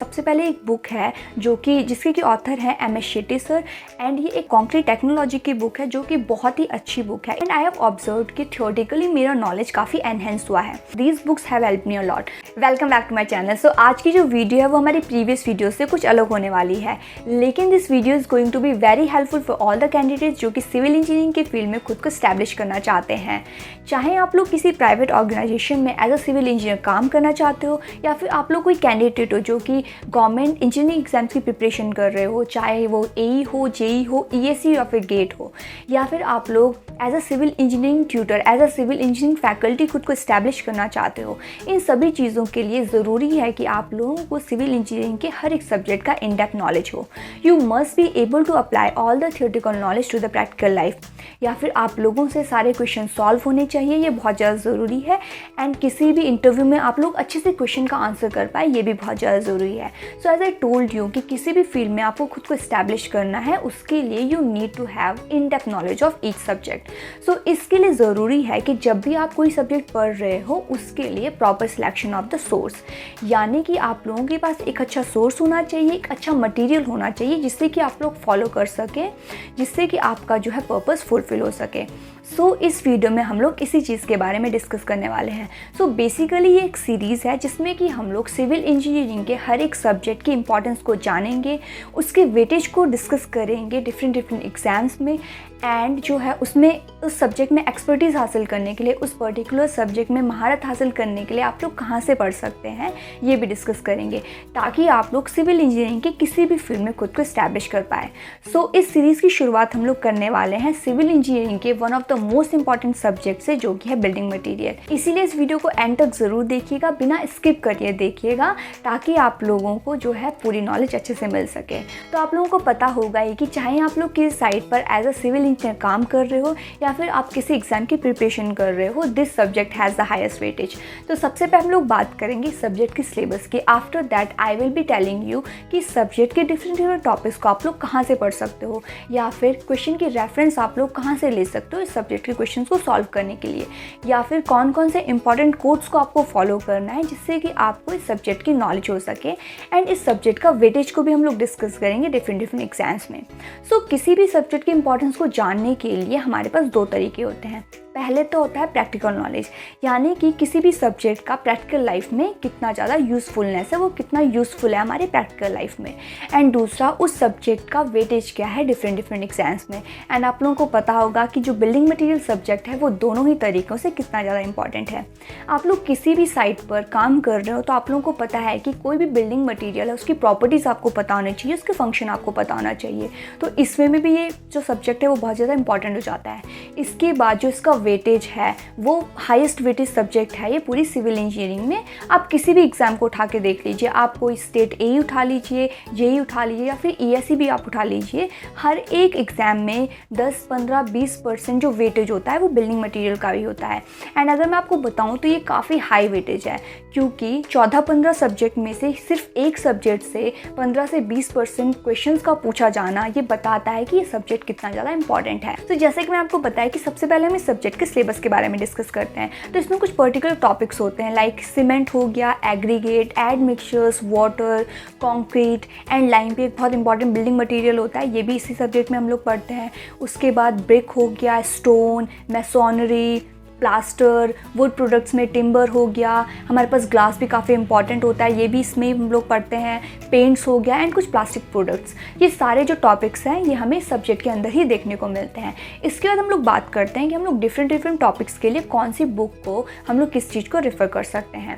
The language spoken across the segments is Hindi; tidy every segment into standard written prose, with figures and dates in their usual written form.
सबसे पहले एक बुक है जो कि जिसके कि ऑथर हैं M S Shetty sir and ये एक कॉन्क्रीट टेक्नोलॉजी की बुक है जो कि बहुत ही अच्छी बुक है एंड आई हैव ऑब्जर्व कि थियोरेटिकली मेरा नॉलेज काफ़ी एनहेंस हुआ है। These books have help me a lot. Welcome back to my channel. So आज की जो वीडियो है वो हमारी प्रीवियस वीडियो से कुछ अलग होने वाली है, लेकिन this video is going to be very helpful for all the candidates जो कि सिविल इंजीनियरिंग के फील्ड में खुद को स्टैब्लिश करना चाहते हैं। चाहे आप लोग किसी प्राइवेट ऑर्गेनाइजेशन में एज अ सिविल इंजीनियर काम करना चाहते हो या फिर आप लोग कोई कैंडिडेट हो जो कि गवर्नमेंट इंजीनियरिंग एग्जाम्स की प्रिपरेशन कर रहे हो, चाहे वो एई हो, जेई हो, ईएससी या फिर गेट हो, या फिर आप लोग as a civil engineering tutor, as a civil engineering faculty खुद को इस्टेब्लिश करना चाहते हो। इन सभी चीज़ों के लिए ज़रूरी है कि आप लोगों को सिविल इंजीनियरिंग के हर एक सब्जेक्ट का इन डेप्थ नॉलेज हो। You must be able to apply all the theoretical knowledge to the practical life, या फिर आप लोगों से सारे क्वेश्चन सॉल्व होने चाहिए, ये बहुत ज़्यादा ज़रूरी है। एंड किसी भी इंटरव्यू में आप लोग अच्छे से क्वेश्चन का आंसर कर पाए, ये भी बहुत ज़्यादा ज़रूरी है। So as I told you कि किसी भी फील्ड में आपको खुद को इस्टेब्लिश करना है, उसके लिए you need to have in depth knowledge of each subject. So इसके लिए ज़रूरी है कि जब भी आप कोई सब्जेक्ट पढ़ रहे हो उसके लिए proper selection of the source, यानी कि आप लोगों के पास एक अच्छा सोर्स होना चाहिए, एक अच्छा मटीरियल होना चाहिए जिससे कि आप लोग फॉलो कर सकें, जिससे कि आपका जो है पर्पस फुलफिल हो सके। सो इस वीडियो में हम लोग इसी चीज़ के बारे में डिस्कस करने वाले हैं। सो बेसिकली ये एक सीरीज़ है जिसमें कि हम लोग सिविल इंजीनियरिंग के हर एक सब्जेक्ट की इंपॉर्टेंस को जानेंगे, उसके वेटेज को डिस्कस करेंगे डिफरेंट एग्जाम्स में, एंड जो है उसमें उस सब्जेक्ट में एक्सपर्टीज़ हासिल करने के लिए, उस पर्टिकुलर सब्जेक्ट में महारत हासिल करने के लिए आप लोग कहाँ से पढ़ सकते हैं ये भी डिस्कस करेंगे, ताकि आप लोग सिविल इंजीनियरिंग के किसी भी फील्ड में खुद को इस्टेब्लिश कर पाए। सो इस सीरीज़ की शुरुआत हम लोग करने वाले हैं सिविल इंजीनियरिंग के one of the most important subject से, जो कि है बिल्डिंग मटीरियल। इसीलिए इस वीडियो को एंड तक ज़रूर देखिएगा, बिना स्किप करिए देखिएगा, ताकि आप लोगों को जो है पूरी नॉलेज अच्छे से मिल सके। तो आप लोगों को पता होगा ही कि चाहे आप लोग किस साइट पर एज अ सिविल इंजीनियर काम कर रहे हो या फिर आप किसी एग्जाम की प्रिपरेशन कर रहे हो, this subject has the highest weightage. तो सबसे पहले हम लोग बात करेंगे सब्जेक्ट के सिलेबस की। After that I will be telling you कि सब्जेक्ट के डिफरेंट टॉपिक्स को आप लोग कहाँ से पढ़ सकते हो, या फिर क्वेश्चन की रेफरेंस आप लोग कहाँ से ले सकते हो इस सब्जेक्ट के क्वेश्चन को सॉल्व करने के लिए, या फिर कौन कौन से इंपॉर्टेंट कोड्स को आपको फॉलो करना है जिससे कि आपको इस सब्जेक्ट की नॉलेज हो सके। एंड इस सब्जेक्ट का वेटेज को भी हम लोग डिस्कस करेंगे डिफरेंट एग्जाम्स में। सो किसी भी सब्जेक्ट की इंपॉर्टेंस को जानने के लिए हमारे पास दो तरीके होते हैं। पहले तो होता है प्रैक्टिकल नॉलेज, यानी कि किसी भी सब्जेक्ट का प्रैक्टिकल लाइफ में कितना ज़्यादा यूज़फुलनेस है, वो कितना यूज़फुल है हमारे प्रैक्टिकल लाइफ में। एंड दूसरा, उस सब्जेक्ट का वेटेज क्या है डिफरेंट एग्जाम्स में। एंड आप लोगों को पता होगा कि जो बिल्डिंग मटेरियल सब्जेक्ट है वो दोनों ही तरीक़ों से कितना ज़्यादा इंपॉर्टेंट है। आप लोग किसी भी साइट पर काम कर रहे हो तो आप लोगों को पता है कि कोई भी बिल्डिंग मटीरियल है उसकी प्रॉपर्टीज़ आपको पता होनी चाहिए, उसके फंक्शन आपको पता होना चाहिए। तो इसमें भी ये जो सब्जेक्ट है वो बहुत ज़्यादा इंपॉर्टेंट हो जाता है। इसके बाद जो इसका वेटेज है वो हाईएस्ट वेटेज सब्जेक्ट है ये पूरी सिविल इंजीनियरिंग में। आप किसी भी एग्जाम को उठा के देख लीजिए, आप कोई स्टेट एई उठा लीजिए, जेई उठा लीजिए, या फिर ईएससी भी आप उठा लीजिए, हर एक एग्जाम में 10, 15, 20% जो वेटेज होता है वो बिल्डिंग मटेरियल का भी होता है। एंड अगर मैं आपको बताऊं तो ये काफ़ी हाई वेटेज है, क्योंकि 14-15 सब्जेक्ट में से सिर्फ एक सब्जेक्ट से 15 से 20% क्वेश्चंस का पूछा जाना ये बताता है कि ये सब्जेक्ट कितना ज़्यादा इंपॉर्टेंट है। तो जैसे कि मैं आपको बताया कि सबसे पहले हम इस सब्जेक्ट के सिलेबस के बारे में डिस्कस करते हैं। तो इसमें कुछ पर्टिकुलर टॉपिक्स होते हैं, लाइक सीमेंट हो गया, aggregate, admixtures, water, concrete and lime भी एक बहुत इंपॉर्टेंट बिल्डिंग मटेरियल होता है, ये भी इसी सब्जेक्ट में हम लोग पढ़ते हैं। उसके बाद ब्रिक हो गया, stone, masonry, plaster, would products में टिम्बर हो गया, हमारे पास ग्लास भी काफ़ी इंपॉर्टेंट होता है, ये भी इसमें हम लोग पढ़ते हैं। पेंट्स हो गया एंड कुछ प्लास्टिक प्रोडक्ट्स, ये सारे जो टॉपिक्स हैं ये हमें सब्जेक्ट के अंदर ही देखने को मिलते हैं। इसके बाद हम लोग बात करते हैं कि हम लोग डिफरेंट टॉपिक्स के लिए कौन सी बुक को हम लोग किस चीज़ को रेफ़र कर सकते हैं।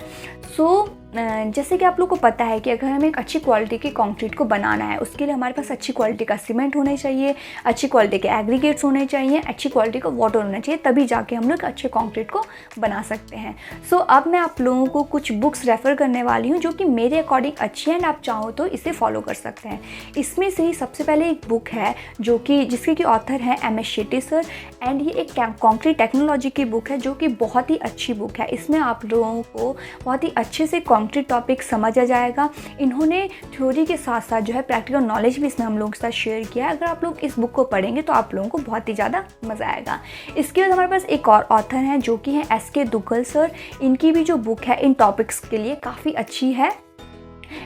सो जैसे कि आप लोग को पता है कि अगर हमें एक अच्छी क्वालिटी के कंक्रीट को बनाना है, उसके लिए हमारे पास अच्छी क्वालिटी का सीमेंट होना चाहिए, अच्छी क्वालिटी के एग्रीगेट्स होने चाहिए, अच्छी क्वालिटी का वाटर होना चाहिए, तभी जाके हम लोग अच्छे कंक्रीट को बना सकते हैं। सो अब मैं आप लोगों को कुछ बुक्स रेफ़र करने वाली हूँ जो कि मेरे अकॉर्डिंग अच्छी हैं एंड आप चाहो तो इसे फॉलो कर सकते हैं। इसमें से ही सबसे पहले एक बुक है जो कि जिसके कि ऑथर हैं M S Shetty sir, and ये एक कॉन्क्रीट टेक्नोलॉजी की बुक है जो कि बहुत ही अच्छी बुक है। इसमें आप लोगों को बहुत ही अच्छे से कंक्रीट टॉपिक समझ आ जाएगा। इन्होंने थ्योरी के साथ साथ जो है प्रैक्टिकल नॉलेज भी इसमें हम लोगों के साथ शेयर किया है। अगर आप लोग इस बुक को पढ़ेंगे तो आप लोगों को बहुत ही ज़्यादा मज़ा आएगा। इसके बाद हमारे पास एक और ऑथर हैं जो कि हैं एस के दुग्गल सर। इनकी भी जो बुक है इन टॉपिक्स के लिए काफ़ी अच्छी है।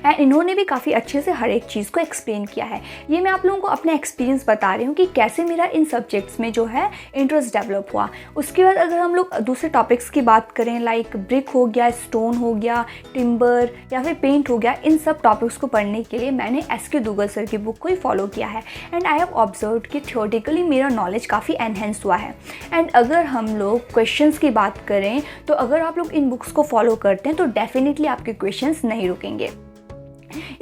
एंड इन्होंने भी काफ़ी अच्छे से हर एक चीज़ को एक्सप्लेन किया है। ये मैं आप लोगों को अपना एक्सपीरियंस बता रही हूँ कि कैसे मेरा इन सब्जेक्ट्स में जो है इंटरेस्ट डेवलप हुआ। उसके बाद अगर हम लोग दूसरे टॉपिक्स की बात करें, लाइक ब्रिक हो गया, स्टोन हो गया, टिम्बर या फिर पेंट हो गया, इन सब टॉपिक्स को पढ़ने के लिए मैंने SK दूगल सर की बुक को ही फॉलो किया है। एंड आई हैव ऑब्जर्व कि थियोरेटिकली मेरा नॉलेज काफ़ी एनहेंस हुआ है। एंड अगर हम लोग क्वेश्चंस की बात करें तो अगर आप लोग इन बुक्स को फॉलो करते हैं तो डेफिनेटली आपके क्वेश्चंस नहीं रुकेंगे।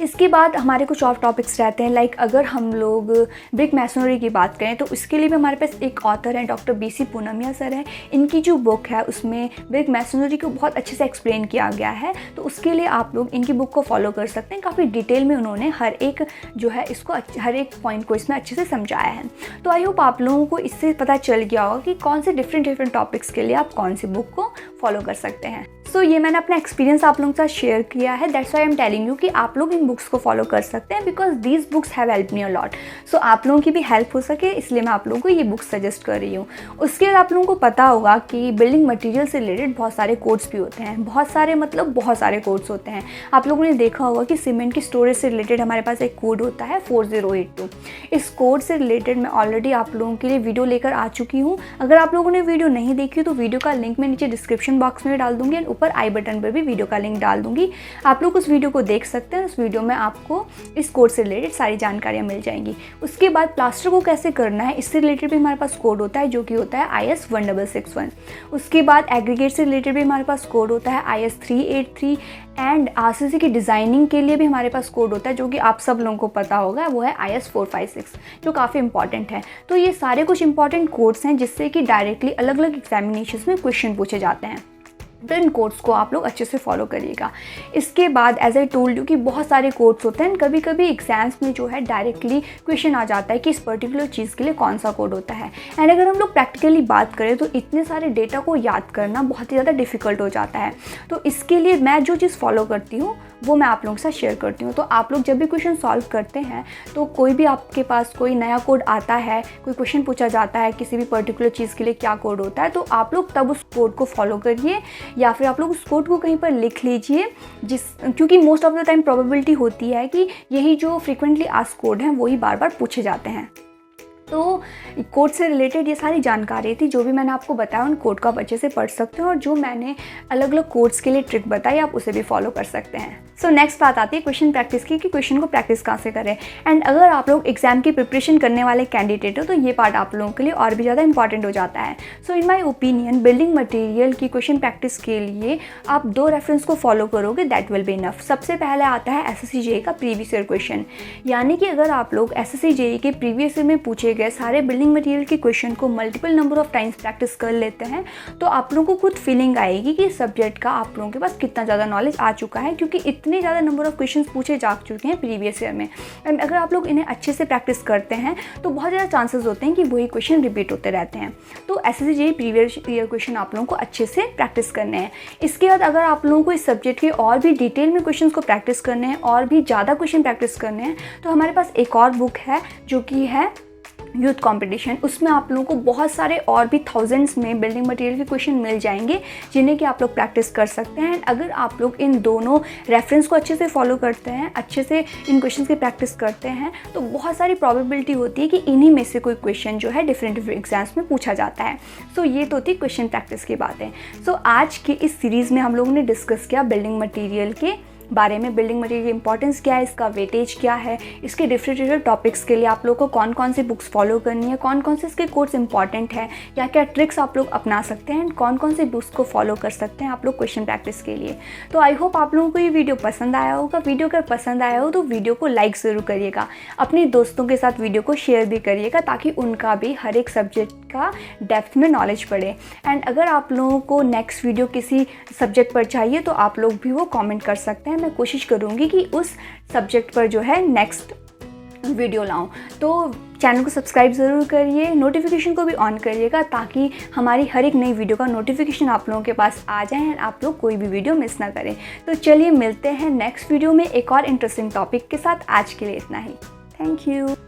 इसके बाद हमारे कुछ और टॉपिक्स रहते हैं, लाइक अगर हम लोग ब्रिक मैसनरी की बात करें तो इसके लिए भी हमारे पास एक ऑथर है, डॉक्टर BC पूनमिया सर है। इनकी जो बुक है उसमें ब्रिक मैसनरी को बहुत अच्छे से एक्सप्लेन किया गया है, तो उसके लिए आप लोग इनकी बुक को फॉलो कर सकते हैं। काफ़ी डिटेल में उन्होंने हर एक जो है इसको हर एक पॉइंट को इसमें अच्छे से समझाया है। तो आई होप आप लोगों को इससे पता चल गया होगा कि कौन से डिफरेंट टॉपिक्स के लिए आप कौन सी बुक को फॉलो कर सकते हैं। सो ये मैंने अपना एक्सपीरियंस आप लोगों के साथ शेयर किया है। That's why I am telling you कि आप लोग इन बुक्स को फॉलो कर सकते हैं, because these books have help me a lot. So आप लोगों की भी हेल्प हो सके इसलिए मैं आप लोगों को ये बुक्स सजेस्ट कर रही हूँ। उसके बाद आप लोगों को पता होगा कि बिल्डिंग मटेरियल से रिलेटेड बहुत सारे कोड्स भी होते हैं, बहुत सारे कोड्स होते हैं। आप लोगों ने देखा होगा कि सीमेंट की स्टोरेज से रिलेटेड हमारे पास एक कोड होता है 4082। इस कोड से रिलेटेड मैं ऑलरेडी आप लोगों के लिए वीडियो लेकर आ चुकी हूँ। अगर आप लोगों ने वीडियो नहीं देखी तो वीडियो का लिंक मैं नीचे डिस्क्रिप्शन बॉक्स में डाल दूंगी, ऊपर आई बटन पर भी वीडियो का लिंक डाल दूंगी। आप लोग उस वीडियो को देख सकते हैं। उस वीडियो में आपको इस कोड से रिलेटेड सारी जानकारियां मिल जाएंगी। उसके बाद प्लास्टर को कैसे करना है इससे रिलेटेड भी हमारे पास कोड होता है, जो कि होता है IS 1661। उसके बाद एग्रीगेट से रिलेटेड भी हमारे पास कोड होता है IS 383। एंड RCC की डिज़ाइनिंग के लिए भी हमारे पास कोड होता है, जो कि आप सब लोगों को पता होगा, वो है IS 456, जो काफ़ी इंपॉर्टेंट है। तो ये सारे कुछ इंपॉर्टेंट कोड्स हैं जिससे कि डायरेक्टली अलग अलग एग्जामिनेशन में क्वेश्चन पूछे जाते हैं। तो इन कोड्स को आप लोग अच्छे से फॉलो करिएगा। इसके बाद एज आई टोल्ड यू कि बहुत सारे कोड्स होते हैं, कभी कभी एग्जाम्स में जो है डायरेक्टली क्वेश्चन आ जाता है कि इस पर्टिकुलर चीज़ के लिए कौन सा कोड होता है। एंड अगर हम लोग प्रैक्टिकली बात करें तो इतने सारे डेटा को याद करना बहुत ही ज़्यादा डिफिकल्ट हो जाता है। तो इसके लिए मैं जो चीज़ फॉलो करती हूँ वो मैं आप लोगों के साथ शेयर करती हूँ। तो आप लोग जब भी क्वेश्चन सॉल्व करते हैं तो कोई भी आपके पास कोई नया कोड आता है, कोई क्वेश्चन पूछा जाता है किसी भी पर्टिकुलर चीज़ के लिए क्या कोड होता है, तो आप लोग तब उस कोड को फॉलो करिए या फिर आप लोग उस कोड को कहीं पर लिख लीजिए, क्योंकि most of the time probability होती है कि यही जो फ्रीक्वेंटली आस्क्ड कोड हैं वही बार बार पूछे जाते हैं। तो कोड से रिलेटेड ये सारी जानकारी थी, जो भी मैंने आपको बताया उन कोड को आप अच्छे से पढ़ सकते हो, और जो मैंने अलग अलग कोड्स के लिए ट्रिक बताई आप उसे भी फॉलो कर सकते हैं। सो नेक्स्ट बात आती है क्वेश्चन प्रैक्टिस की, कि क्वेश्चन को प्रैक्टिस कहाँ से करें। एंड अगर आप लोग एग्जाम की प्रिपरेशन करने वाले कैंडिडेट हो तो ये पार्ट आप लोगों के लिए और भी ज़्यादा इंपॉर्टेंट हो जाता है। सो इन माई ओपिनियन बिल्डिंग मटेरियल की क्वेश्चन प्रैक्टिस के लिए आप 2 रेफरेंस को फॉलो करोगे, दैट विल बी इनफ। सबसे पहले आता है SSC JEE का प्रीवियस ईयर क्वेश्चन, यानी कि अगर आप लोग SSC JEE के प्रीवियस ईयर में पूछे गए सारे बिल्डिंग मटेरियल के क्वेश्चन को multiple number of times practice कर लेते हैं तो आप लोगों को खुद फीलिंग आएगी कि सब्जेक्ट का आप लोगों के पास कितना ज़्यादा नॉलेज आ चुका है, क्योंकि इतने ज़्यादा नंबर ऑफ क्वेश्चंस पूछे जा चुके हैं प्रीवियस ईयर में। एंड अगर आप लोग इन्हें अच्छे से प्रैक्टिस करते हैं तो बहुत ज़्यादा चांसेस होते हैं कि वही क्वेश्चन रिपीट होते रहते हैं। तो SSC JEE previous year question आप लोगों को अच्छे से प्रैक्टिस करने हैं। इसके बाद अगर आप लोगों को इस सब्जेक्ट के और भी डिटेल में क्वेश्चन को प्रैक्टिस करने हैं और भी ज़्यादा क्वेश्चन प्रैक्टिस करने हैं तो हमारे पास एक और बुक है जो कि है यूथ कंपटीशन। उसमें आप लोगों को बहुत सारे और भी थाउजेंड्स में बिल्डिंग मटेरियल के क्वेश्चन मिल जाएंगे जिन्हें कि आप लोग प्रैक्टिस कर सकते हैं। अगर आप लोग इन दोनों रेफरेंस को अच्छे से फॉलो करते हैं, अच्छे से इन क्वेश्चंस की प्रैक्टिस करते हैं, तो बहुत सारी प्रोबेबिलिटी होती है कि इन्हीं में से कोई क्वेश्चन जो है डिफरेंट एग्जाम्स में पूछा जाता है। सो ये तो होती क्वेश्चन प्रैक्टिस की बातें। सो आज की इस सीरीज़ में हम लोगों ने डिस्कस किया बिल्डिंग मटीरियल के बारे में, बिल्डिंग मटेरियल की इंपॉर्टेंस क्या है, इसका वेटेज क्या है, इसके डिफरेंट टॉपिक्स के लिए आप लोग को कौन कौन सी बुक्स फॉलो करनी है, कौन कौन से इसके कोर्स इंपॉर्टेंट है, या क्या ट्रिक्स आप लोग अपना सकते हैं, कौन कौन से बुक्स को फॉलो कर सकते हैं आप लोग क्वेश्चन प्रैक्टिस के लिए। तो आई होप आप लोगों को ये वीडियो पसंद आया होगा। वीडियो अगर पसंद आया हो तो वीडियो को लाइक ज़रूर करिएगा, अपने दोस्तों के साथ वीडियो को शेयर भी करिएगा ताकि उनका भी हर एक सब्जेक्ट का डेप्थ में नॉलेज बढ़े। एंड अगर आप लोगों को नेक्स्ट वीडियो किसी सब्जेक्ट पर चाहिए तो आप लोग भी वो कमेंट कर सकते हैं। मैं कोशिश करूँगी कि उस सब्जेक्ट पर जो है नेक्स्ट वीडियो लाऊं। तो चैनल को सब्सक्राइब ज़रूर करिए, नोटिफिकेशन को भी ऑन करिएगा ताकि हमारी हर एक नई वीडियो का नोटिफिकेशन आप लोगों के पास आ जाए एंड आप लोग कोई भी वीडियो मिस ना करें। तो चलिए मिलते हैं नेक्स्ट वीडियो में एक और इंटरेस्टिंग टॉपिक के साथ। आज के लिए इतना ही। Thank you.